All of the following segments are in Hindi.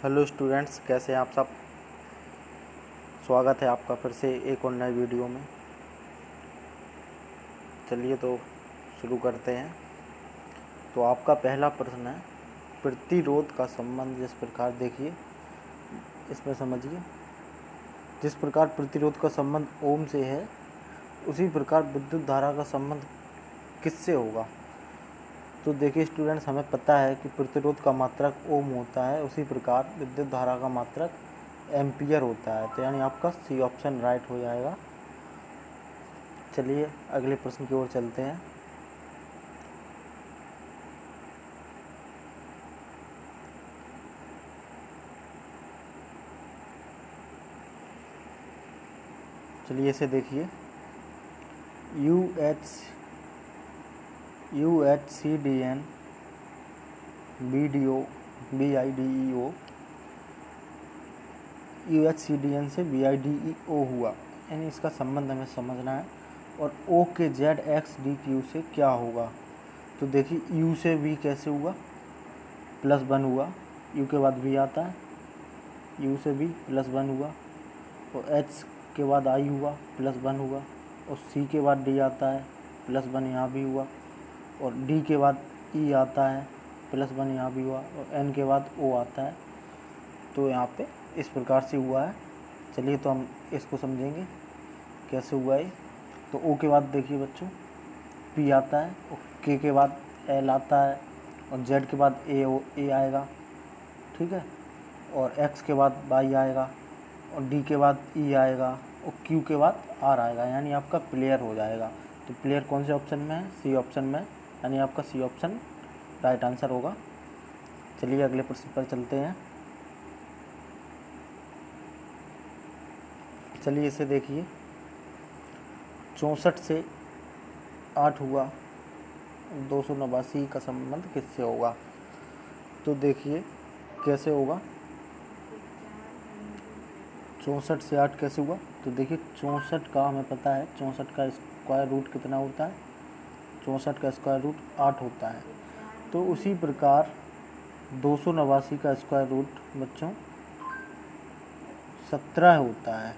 हेलो स्टूडेंट्स, कैसे हैं आप सब। स्वागत है आपका फिर से एक और नए वीडियो में। चलिए तो शुरू करते हैं। तो आपका पहला प्रश्न है, प्रतिरोध का संबंध जिस प्रकार, देखिए इसमें समझिए, जिस प्रकार प्रतिरोध का संबंध ओम से है उसी प्रकार विद्युत धारा का संबंध किससे होगा। तो देखिए स्टूडेंट्स, हमें पता है कि प्रतिरोध का मात्रक ओम होता है, उसी प्रकार विद्युत धारा का मात्रक एम्पियर होता है। तो यानी आपका सी ऑप्शन राइट हो जाएगा। चलिए अगले प्रश्न की ओर चलते हैं। चलिए इसे देखिए, UHCDN BDO BIDEO, UHCDN से BIDEO हुआ, यानी इसका संबंध हमें समझना है। और O के ZXDQ से क्या होगा। तो देखिए U से V कैसे हुआ, +1 हुआ, U के बाद V आता है, U से V +1 हुआ, और H के बाद I हुआ, +1 हुआ, और C के बाद D आता है, +1 यहाँ भी हुआ, और D के बाद E आता है, +1 यहाँ भी हुआ, और N के बाद O आता है। तो यहाँ पे इस प्रकार से हुआ है। चलिए तो हम इसको समझेंगे कैसे हुआ है। तो O के बाद देखिए बच्चों P आता है, और K के बाद L आता है, और Z के बाद A आएगा, ठीक है, और X के बाद Y आएगा, और D के बाद E आएगा, और Q के बाद R आएगा, यानी आपका प्लेयर हो जाएगा। तो प्लेयर कौन से ऑप्शन में है, सी ऑप्शन में, यानी आपका सी ऑप्शन राइट आंसर होगा। चलिए अगले प्रश्न पर चलते हैं। चलिए इसे देखिए, 64 से 8 हुआ, 289 का संबंध किससे होगा। तो देखिए कैसे होगा, 64 से 8 कैसे हुआ। तो देखिए 64 का हमें पता है, 64 का स्क्वायर रूट कितना होता है, 64 का स्क्वायर रूट 8 होता है। तो उसी प्रकार 289 का स्क्वायर रूट बच्चों 17 होता है,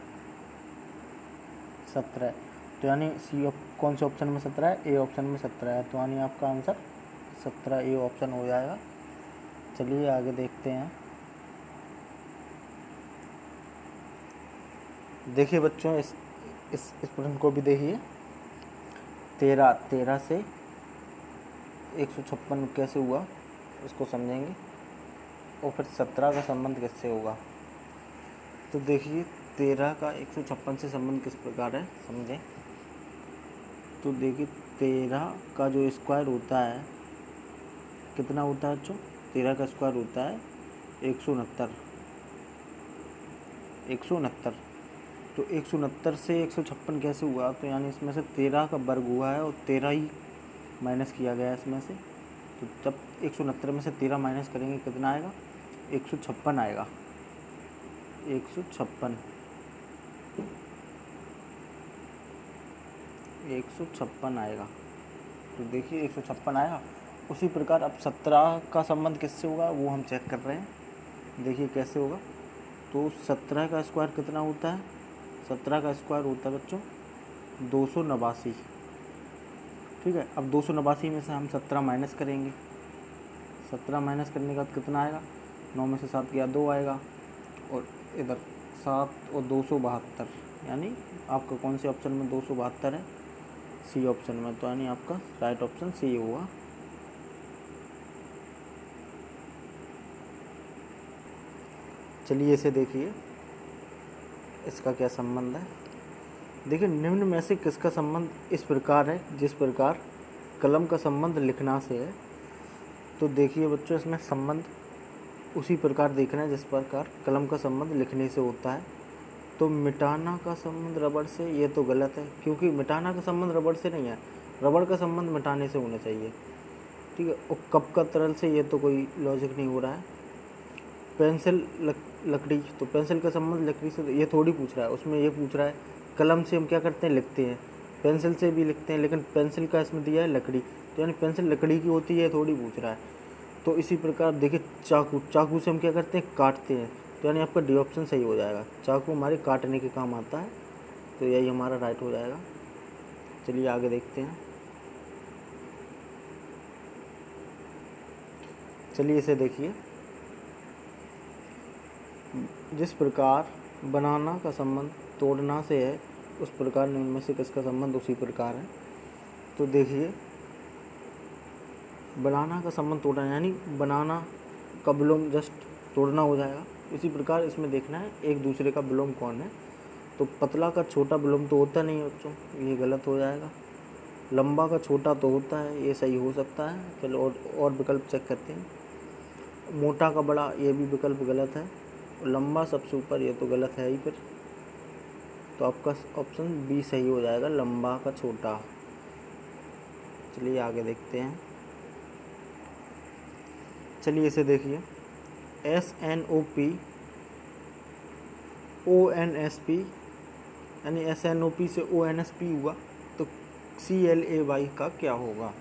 17। तो यानी कौन से ऑप्शन में 17 है, ए ऑप्शन में 17 है। तो यानी आपका आंसर 17 ए ऑप्शन हो जाएगा। चलिए आगे देखते हैं। देखिए बच्चों इस प्रश्न को भी देखिए, 13 से 156 कैसे हुआ इसको समझेंगे, और फिर 17 का संबंध किससे होगा। तो देखिए 13 का 156 से संबंध किस प्रकार है समझें। तो देखिए 13 का जो स्क्वायर होता है कितना होता है बच्चों, 13 का स्क्वायर होता है 169। तो 169 से 156 कैसे हुआ, तो यानी इसमें से 13 का वर्ग हुआ है और 13 ही माइनस किया गया है इसमें से। तो जब 169 में से 13 माइनस करेंगे कितना आएगा, 156 आएगा, 156 आएगा। तो देखिए 156 आया। उसी प्रकार अब 17 का संबंध किससे होगा वो हम चेक कर रहे हैं। देखिए कैसे होगा। तो 17 का स्क्वायर कितना होता है, 17 का स्क्वायर होता है बच्चों 289, ठीक है। अब 289 में से हम 17 माइनस करेंगे, 17 माइनस करने के बाद कितना आएगा, 9 में से 7 गया 2 आएगा, और इधर 7 और 272, यानी आपका कौन से ऑप्शन में 272 है, सी ऑप्शन में। तो यानी आपका राइट ऑप्शन सी होगा। चलिए इसे देखिए, इसका क्या संबंध है। देखिए निम्न में से किसका संबंध इस प्रकार है जिस प्रकार कलम का संबंध लिखना से है। तो देखिए बच्चों इसमें संबंध उसी प्रकार देखना है जिस प्रकार कलम का संबंध लिखने से होता है। तो मिटाना का संबंध रबड़ से, ये तो गलत है, क्योंकि मिटाना का संबंध रबड़ से नहीं है, रबड़ का संबंध मिटाने से होना चाहिए, ठीक है। और कप का तरल से, ये तो कोई लॉजिक नहीं हो रहा है। पेंसिल लकड़ी, तो पेंसिल का संबंध लकड़ी से, ये थोड़ी पूछ रहा है, उसमें ये पूछ रहा है कलम से हम क्या करते हैं, लिखते हैं, पेंसिल से भी लिखते हैं, लेकिन पेंसिल का इसमें दिया है लकड़ी, तो यानी पेंसिल लकड़ी की होती है, थोड़ी पूछ रहा है। तो इसी प्रकार देखिए चाकू, चाकू से हम क्या करते हैं, काटते हैं, तो यानी आपका डी ऑप्शन सही हो जाएगा। चाकू हमारे काटने के काम आता है, तो यही हमारा राइट हो जाएगा। चलिए आगे देखते हैं। चलिए इसे देखिए, जिस प्रकार बनाना का संबंध तोड़ना से है, उस प्रकार निम्न में से किसका संबंध उसी प्रकार है। तो देखिए बनाना का संबंध तोड़ना, यानी बनाना का विलोम जस्ट तोड़ना हो जाएगा। इसी प्रकार इसमें देखना है एक दूसरे का विलोम कौन है। तो पतला का छोटा विलोम तो होता नहीं है बच्चों, ये गलत हो जाएगा। लंबा का छोटा तो होता है, ये सही हो सकता है। चलो और विकल्प चेक करते हैं। मोटा का बड़ा, ये भी विकल्प गलत है। लंबा सबसे ऊपर, ये तो गलत है ही फिर। तो आपका ऑप्शन बी सही हो जाएगा, लंबा का छोटा। चलिए आगे देखते हैं। चलिए इसे देखिए, SNOP ONSP, यानी SNOP से ONSP हुआ, तो CLAY का क्या होगा।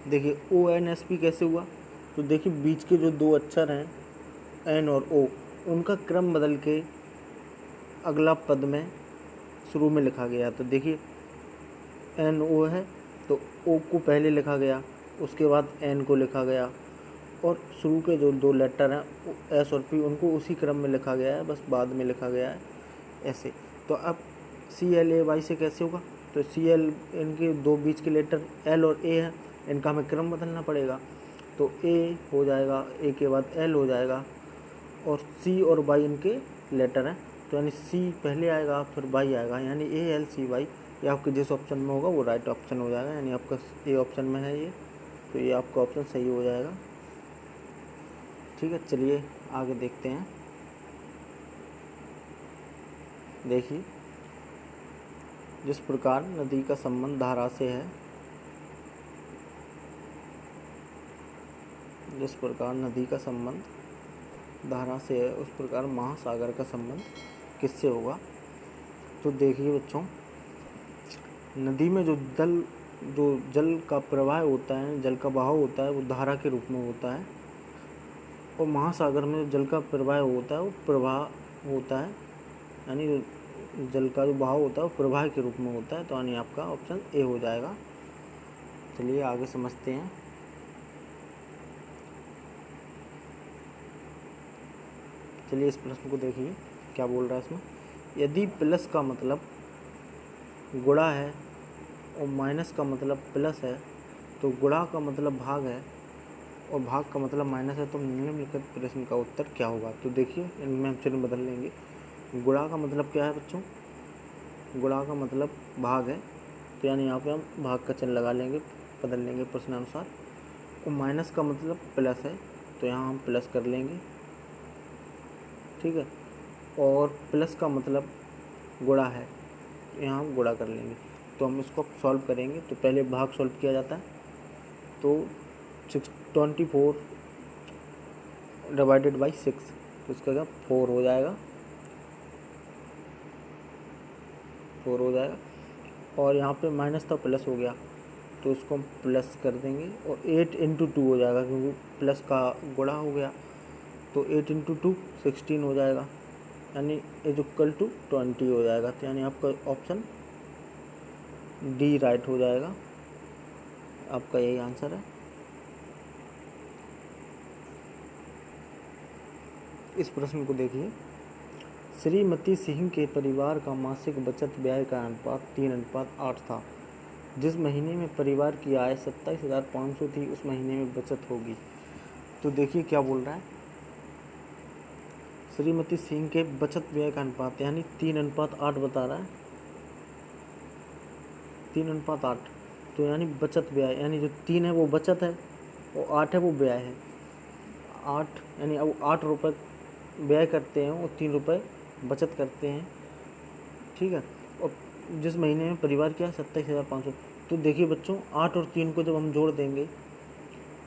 देखिए ONSP कैसे हुआ, तो देखिए बीच के जो दो अक्षर हैं N और O, उनका क्रम बदल के अगला पद में शुरू में लिखा गया। तो देखिए NO है, तो O को पहले लिखा गया, उसके बाद N को लिखा गया, और शुरू के जो दो लेटर हैं S और P, उनको उसी क्रम में लिखा गया है, बस बाद में लिखा गया है ऐसे। तो अब CLAY से कैसे होगा, तो CL, इनके दो बीच के लेटर L और A हैं, इनका हमें क्रम बदलना पड़ेगा। तो A हो जाएगा, A के बाद L हो जाएगा, और C और Y इनके लेटर हैं, तो यानी C पहले आएगा फिर Y आएगा, यानी ALCY। ये आपके जिस ऑप्शन में होगा वो राइट ऑप्शन हो जाएगा, यानी आपका A ऑप्शन में है ये, तो ये आपका ऑप्शन सही हो जाएगा। ठीक है, चलिए आगे देखते हैं। देखिए जिस प्रकार नदी का संबंध धारा से है, जिस प्रकार नदी का संबंध धारा से है, उस प्रकार महासागर का संबंध किससे होगा। तो देखिए बच्चों, नदी में जो जल का प्रवाह होता है, जल का बहाव होता है, वो धारा के रूप में होता है, और महासागर में जल का प्रवाह होता है वो प्रवाह होता है, यानी जल का जो बहाव होता है वो प्रवाह के रूप में होता है। तो यानी आपका ऑप्शन ए हो जाएगा। चलिए आगे समझते हैं। चलिए इस प्रश्न को देखिए क्या बोल रहा है इसमें। यदि प्लस का मतलब गुणा है और माइनस का मतलब प्लस है, तो गुणा का मतलब भाग है और भाग का मतलब माइनस है, तो निम्नलिखित प्रश्न का उत्तर क्या होगा। तो देखिए इनमें हम चिन्ह बदल लेंगे। गुणा का मतलब क्या है बच्चों, गुणा का मतलब भाग है, तो यानी यहाँ पे हम भाग का चिन्ह लगा लेंगे, बदल लेंगे प्रश्नानुसार। और माइनस का मतलब प्लस है, तो यहाँ हम प्लस कर लेंगे। ठीक है, और प्लस का मतलब गुणा है, तो यहाँ हम गुणा कर लेंगे। तो हम इसको सॉल्व करेंगे, तो पहले भाग सॉल्व किया जाता है, तो 24 डिवाइडेड बाई 6, तो इसका क्या 4 हो जाएगा, 4 हो जाएगा। और यहाँ पे माइनस था, प्लस हो गया, तो इसको हम प्लस कर देंगे, और 8 इंटू 2 हो जाएगा, क्योंकि प्लस का गुणा हो गया, तो 8 इंटू 2 16 हो जाएगा, यानी इज इक्वल टू 20 हो जाएगा। तो यानी आपका ऑप्शन डी राइट हो जाएगा, आपका यही आंसर है। इस प्रश्न को देखिए, श्रीमती सिंह के परिवार का मासिक बचत व्यय का अनुपात 3:8 था। जिस महीने में परिवार की आय 27,500 थी, उस महीने में बचत होगी। तो देखिए क्या बोल रहा है, श्रीमती सिंह के बचत व्यय का अनुपात, यानी 3:8 बता रहा है, 3:8। तो यानी बचत व्यय, यानी जो 3 है वो बचत है और 8 है वो व्यय है। 8 यानी अब 8 रुपये व्यय करते हैं और 3 रुपये बचत करते हैं। ठीक है, और जिस महीने में परिवार क्या है 27,500। तो देखिए बच्चों, 8 और 3 को जब हम जोड़ देंगे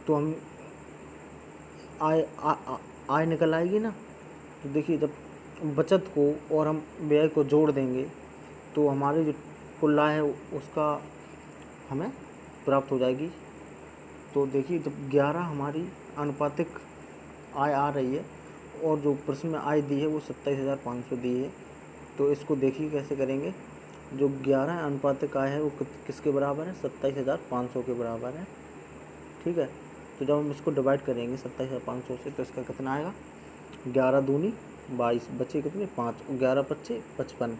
तो हम आय निकल आएगी ना। तो देखिए जब बचत को और हम व्यय को जोड़ देंगे तो हमारी जो कुल आय है उसका हमें प्राप्त हो जाएगी। तो देखिए जब 11 हमारी अनुपातिक आय आ रही है और जो प्रश्न में आय दी है वो 27,500 दी है। तो इसको देखिए कैसे करेंगे। जो 11 अनुपातिक आय है वो किसके बराबर है, 27,500 के बराबर है। ठीक है, तो जब हम इसको डिवाइड करेंगे 27,500 से तो इसका कितना आएगा, 11 दूनी 22, बचे कितने 5, 11 पच्चे 55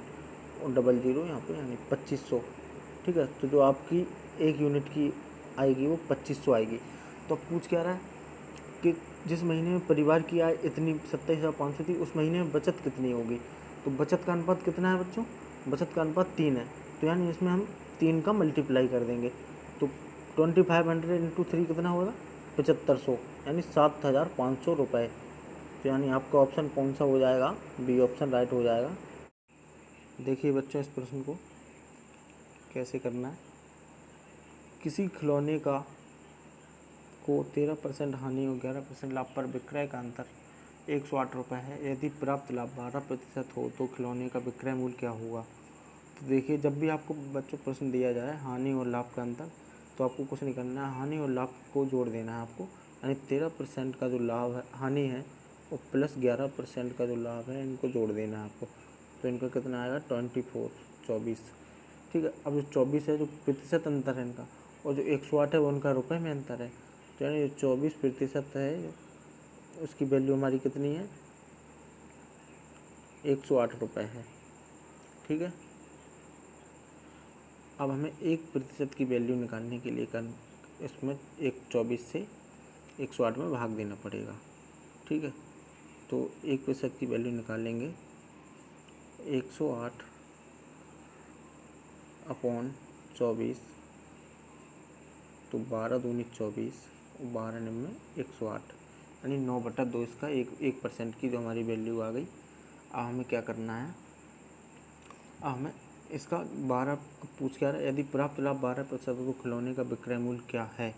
और डबल जीरो यहाँ पे यानी 2500। ठीक है, तो जो आपकी 1 यूनिट की आएगी वो 2500 आएगी। तो अब पूछ क्या रहा है कि जिस महीने में परिवार की आय इतनी 27,500 थी उस महीने में बचत कितनी होगी। तो बचत का अनुपात कितना है बच्चों, बचत का अनुपात 3 है। तो यानी इसमें हम 3 का मल्टीप्लाई कर देंगे। तो 2500 इंटू 3 कितना होगा, 7500 यानी 7,500 रुपये। तो यानी आपका ऑप्शन कौन सा हो जाएगा, बी ऑप्शन राइट हो जाएगा। देखिए बच्चों इस प्रश्न को कैसे करना है। किसी खिलौने का को 13% हानि और 11% लाभ पर विक्रय का अंतर 108 रुपये है। यदि प्राप्त लाभ 12% हो तो खिलौने का विक्रय मूल्य क्या होगा। तो देखिए जब भी आपको बच्चों प्रश्न दिया जाए हानि और लाभ का अंतर, तो आपको कुछ नहीं करना है, हानि और लाभ को जोड़ देना है आपको। यानी 13% का जो लाभ है हानि है और प्लस 11% का जो लाभ है इनको जोड़ देना है आपको। तो इनका कितना आएगा 24। ठीक है, अब जो 24 है जो प्रतिशत अंतर है इनका, और जो 108 है वो उनका रुपये में अंतर है। तो यानी जो 24% है उसकी वैल्यू हमारी कितनी है, 108 रुपये है। ठीक है, अब हमें 1% की वैल्यू निकालने के लिए इसमें 24 से 108 में भाग देना पड़ेगा। ठीक है, तो 1% की वैल्यू निकालेंगे 108 अपॉन 24, तो 12 दूनी 24 और 12 निम्न 108 यानी 9/2 इसका 1% की जो हमारी वैल्यू आ गई। अब हमें क्या करना है, अब हमें इसका 12 पूछ क्या रहा है, यदि प्राप्त लाभ 12% हो तो खिलौने का विक्रय मूल्य क्या है।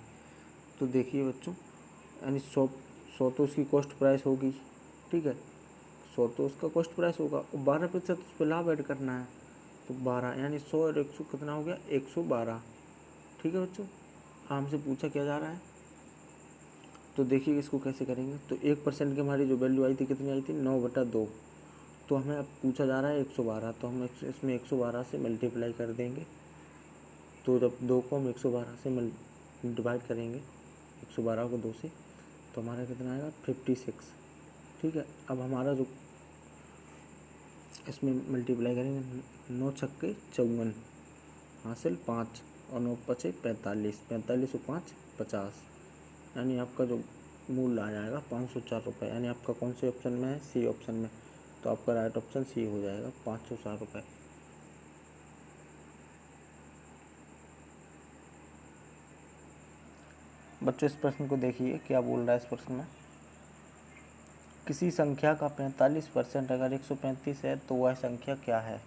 तो देखिए बच्चों यानी 100 तो उसकी कॉस्ट प्राइस होगी। ठीक है, 100 तो उसका कॉस्ट प्राइस होगा और 12% उस पर लाभ ऐड करना है। तो 12 यानी 100 और 100 कितना हो गया 112। ठीक है बच्चों, हमसे पूछा क्या जा रहा है। तो देखिए इसको कैसे करेंगे। तो 1% की हमारी जो वैल्यू आई थी कितनी आई थी 9/2। तो हमें अब पूछा जा रहा है 112, तो हम इसमें 112 से मल्टीप्लाई कर देंगे। तो जब 2 को हम 112 से डिवाइड करेंगे 112 को 2 से, तो हमारा कितना आएगा 56। ठीक है, अब हमारा जो इसमें मल्टीप्लाई करेंगे 9 छक्के 54 हासिल 5 और 9 पचे 45, 45 और 5 50, यानी आपका जो मूल्य आ जाएगा 504 रुपये। यानी आपका कौन से ऑप्शन में है, सी ऑप्शन में। तो आपका राइट ऑप्शन सी हो जाएगा 504 रुपये। बच्चों इस प्रश्न को देखिए क्या बोल रहा है इस प्रश्न में। किसी संख्या का 45% अगर 135 है तो वह संख्या क्या है।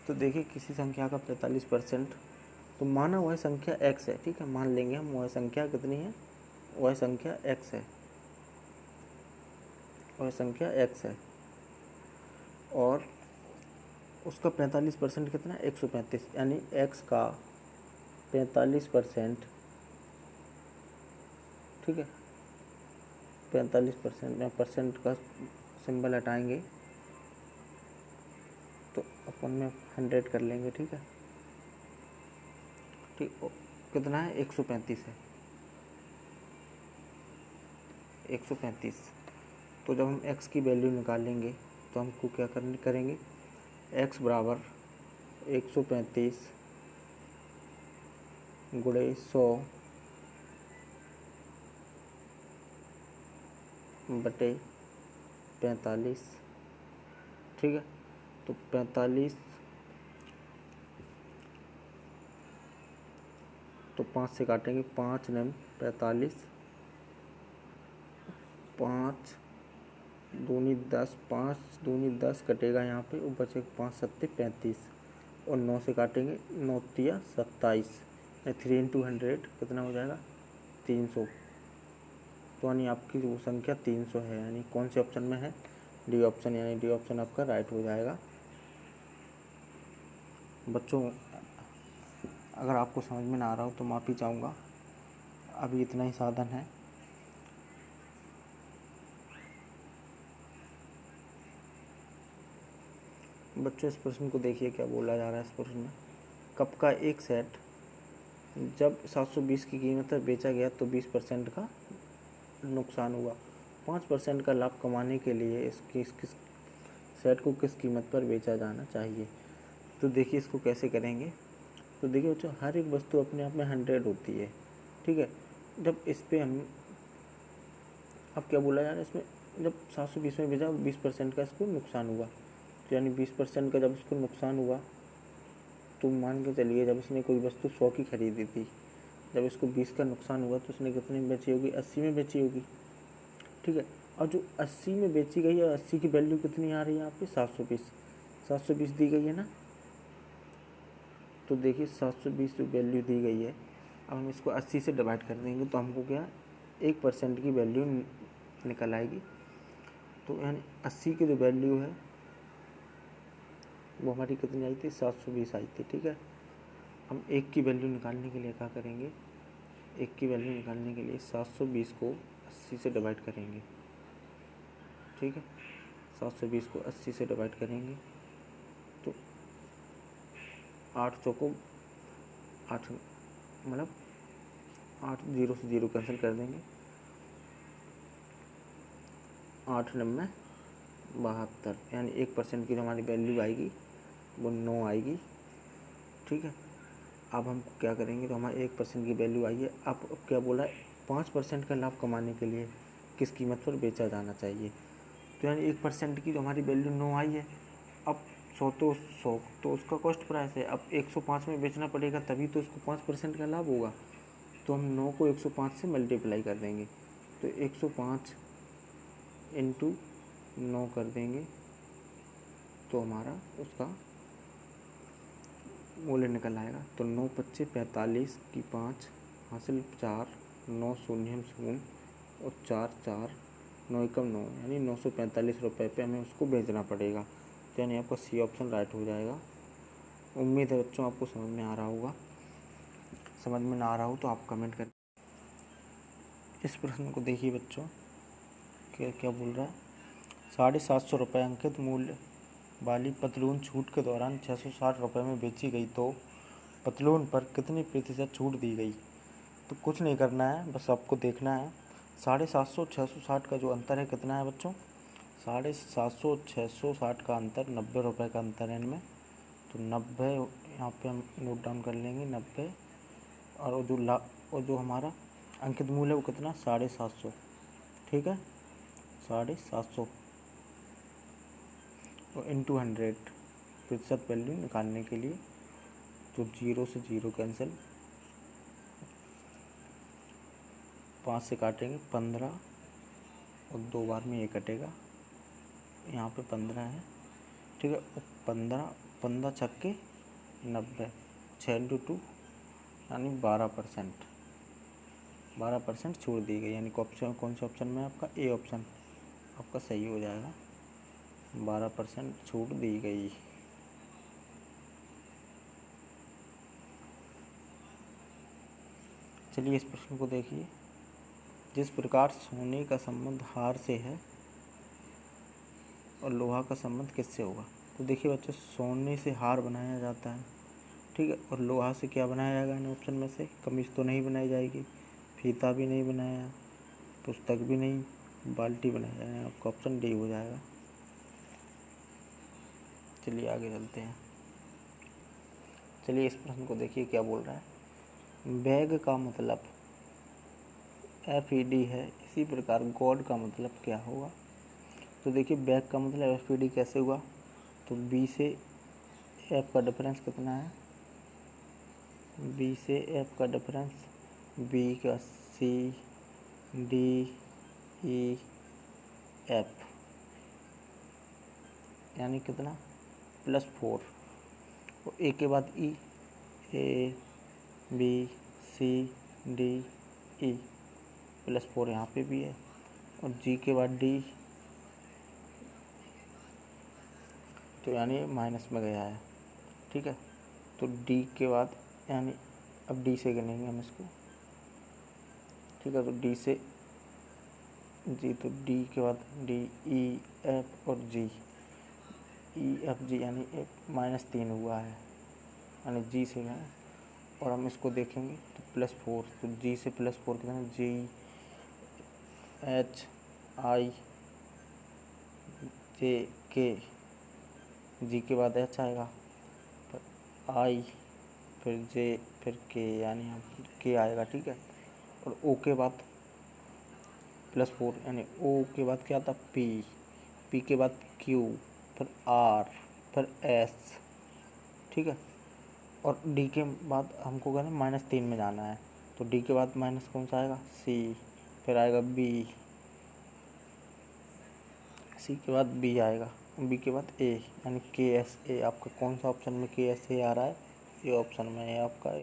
तो देखिए किसी संख्या का 45%, तो माना वह संख्या x है। ठीक है, मान लेंगे हम वह संख्या कितनी है, वह संख्या x है, वह संख्या x है और उसका 45% कितना है 135, यानी x का 45%। ठीक है, 45% में परसेंट का सिंबल हटाएंगे तो अपन में 100 कर लेंगे। ठीक है, ठीक कितना है 135 है, 135। तो जब हम x की वैल्यू निकालेंगे तो हमको क्या करेंगे, x बराबर 135 गुणे 100 बटे 45। ठीक है, तो 45 तो 5 से काटेंगे, 5 9 45, 5 दूनी 10, 5 दूनी 10 कटेगा यहाँ पे और बचे 5 7 35 और 9 से काटेंगे, 9 तिया 27, 3 इंटू 100 कितना हो जाएगा 300। तो यानी आपकी वो संख्या 300 है, यानी कौन से ऑप्शन में है, डी ऑप्शन, यानी डी ऑप्शन आपका राइट हो जाएगा। बच्चों अगर आपको समझ में ना आ रहा हो तो माफ़ी चाहूँगा, अभी इतना ही साधन है। बच्चों इस प्रश्न को देखिए क्या बोला जा रहा है इस प्रश्न में। कप का एक सेट जब 720 की कीमत पर बेचा गया तो 20% का नुकसान हुआ। 5% का लाभ कमाने के लिए किस सेट को किस कीमत पर बेचा जाना चाहिए। तो देखिए इसको कैसे करेंगे। तो देखिए बच्चों, हर एक वस्तु अपने आप में 100 होती है, ठीक है। जब इस पर हम अब क्या बोला जा रहा है इसमें, जब 720 में बेचा 20% का इसको नुकसान हुआ, तो यानी 20% का जब इसको नुकसान हुआ तो मान के चलिए जब इसने कोई वस्तु 100 की खरीदी थी, जब इसको 20 का नुकसान हुआ तो उसने कितने में बेची होगी, 80 में बेची होगी, ठीक है। और जो 80 में बेची गई है, 80 की वैल्यू कितनी आ रही है यहाँ पे, 720 दी गई है ना। तो देखिए 720 जो वैल्यू दी गई है, अब हम इसको 80 से डिवाइड कर देंगे तो हमको क्या 1% की वैल्यू निकल आएगी। तो यानी 80 की जो वैल्यू है वो हमारी कितनी आई थी, 720 आई थी, ठीक है। हम एक की वैल्यू निकालने के लिए क्या करेंगे, एक की वैल्यू निकालने के लिए 720 को 80 से डिवाइड करेंगे, ठीक है। 720 को 80 से डिवाइड करेंगे तो 8 चौको 8, मतलब 8 जीरो से जीरो कैंसिल कर देंगे, 8 9 72, यानी 1% की जो हमारी वैल्यू आएगी वो 9 आएगी, ठीक है। अब हम क्या करेंगे, तो हमारे 1% की वैल्यू आई है। अब क्या बोला है, 5% का लाभ कमाने के लिए किस कीमत पर बेचा जाना चाहिए। तो यानी 1% की जो हमारी वैल्यू 9 आई है, अब 100 तो उसका कॉस्ट प्राइस है, अब 105 में बेचना पड़ेगा तभी तो उसको 5% का लाभ होगा। तो हम 9 को 105 से मल्टीप्लाई कर देंगे, तो 105 इंटू 9 कर देंगे तो हमारा उसका मूल्य निकल आएगा। तो 9 पच्चे 45 की 5 हासिल 4, 9 शून्य शून्य और 4 4 9 एकम 9, यानी 945 रुपये पे हमें उसको भेजना पड़ेगा। तो यानी आपका सी ऑप्शन राइट हो जाएगा। उम्मीद है बच्चों आपको समझ में आ रहा होगा। समझ में ना आ रहा हो तो आप कमेंट कर। इस प्रश्न को देखिए बच्चों, क्या क्या बोल रहा है। 750 रुपये अंकित मूल्य वाली पतलून छूट के दौरान 660 रुपये में बेची गई तो पतलून पर कितनी प्रतिशत छूट दी गई। तो कुछ नहीं करना है, बस आपको देखना है 750 660 का जो अंतर है कितना है बच्चों, 750 660 का अंतर 90 रुपये का अंतर है इनमें। तो 90 यहाँ पे हम नोट डाउन कर लेंगे 90, और वो जो हमारा अंकित मूल्य है वो कितना 750, ठीक है, 750 और इंटू 100 प्रतिशत वैल्यू निकालने के लिए। तो 0 से 0 कैंसिल, 5 से काटेंगे 15 और 2 बार में ये कटेगा, यहाँ पे 15 है, ठीक है। 15 छक्के 90, 6 इंटू 2 यानी 12% छूट दी गई, यानी ऑप्शन कौन से ऑप्शन में आपका ए ऑप्शन आपका सही हो जाएगा, 12% छूट दी गई। चलिए इस प्रश्न को देखिए। जिस प्रकार सोने का संबंध हार से है और लोहा का संबंध किससे होगा। तो देखिए बच्चों, सोने से हार बनाया जाता है, ठीक है, और लोहा से क्या बनाया जाएगा इन ऑप्शन में से, कमीज तो नहीं बनाई जाएगी, फीता भी नहीं बनाया, पुस्तक भी नहीं, बाल्टी बनाया जाएगा। आपका ऑप्शन डी हो जाएगा। चलिए आगे चलते हैं। चलिए इस प्रश्न को देखिए क्या बोल रहा है। बैग का मतलब FED है, इसी प्रकार गॉड का मतलब क्या होगा। तो देखिए बैग का मतलब FED कैसे हुआ, तो B से F का डिफरेंस कितना है, B से F का डिफरेंस, B का C D E F, यानी कितना +4, और A के बाद E, A B C D E +4 यहाँ पे भी है, और G के बाद D, तो यानी माइनस में गया है, ठीक है। तो D के बाद यानी अब D से गिनेंगे हम इसको, ठीक है। तो D से G, तो D के बाद D E F और G, EFG यानी -3 हुआ है, यानी जी से है। और हम इसको देखेंगे तो +4, तो जी से +4 कितना, GHIJK, जी के बाद H आएगा, फिर I, फिर J, फिर K, यानी यहाँ K आएगा, ठीक है। और O के बाद +4, यानी O के बाद क्या था, P के बाद Q, फिर R, फिर S, ठीक है। और D के बाद हमको कहना -3 में जाना है, तो D के बाद माइनस कौन सा आएगा, C, फिर आएगा B, C के बाद B आएगा, B के बाद A, यानी KSA। आपका कौन सा ऑप्शन में KSA आ रहा है, ये ऑप्शन में है आपका।